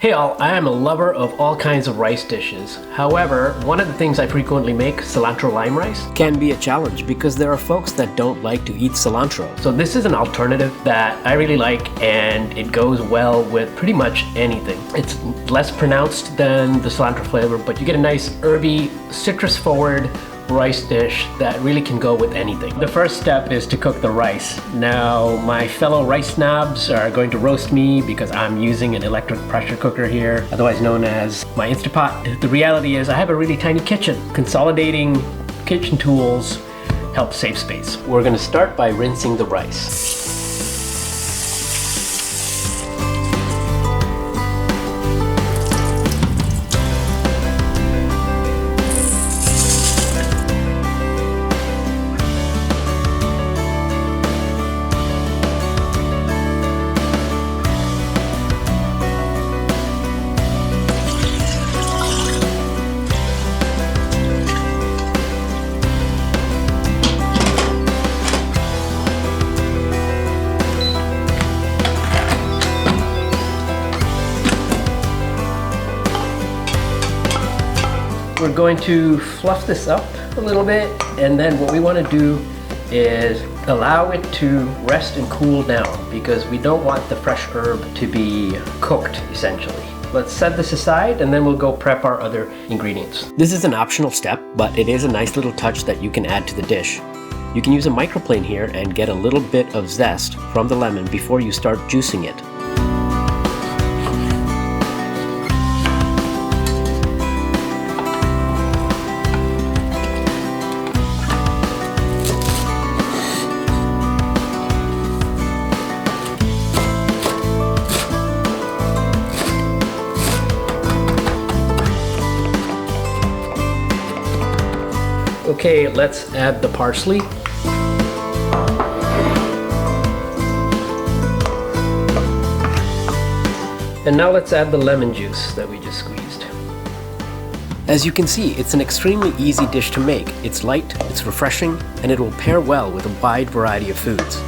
Hey all, I am a lover of all kinds of rice dishes. However, one of the things I frequently make, cilantro lime rice, can be a challenge because there are folks that don't like to eat cilantro. So this is an alternative that I really like, and it goes well with pretty much anything. It's less pronounced than the cilantro flavor, but you get a nice herby, citrus forward rice dish that really can go with anything. The first step is to cook the rice. Now, my fellow rice snobs are going to roast me because I'm using an electric pressure cooker here, otherwise known as my Instapot. The reality is I have a really tiny kitchen. Consolidating kitchen tools helps save space. We're going to start by rinsing the rice. We're going to fluff this up a little bit, and then what we want to do is allow it to rest and cool down because we don't want the fresh herb to be cooked, essentially. Let's set this aside and then we'll go prep our other ingredients. This is an optional step, but it is a nice little touch that you can add to the dish. You can use a microplane here and get a little bit of zest from the lemon before you start juicing it. Okay, let's add the parsley. And now let's add the lemon juice that we just squeezed. As you can see, it's an extremely easy dish to make. It's light, it's refreshing, and it will pair well with a wide variety of foods.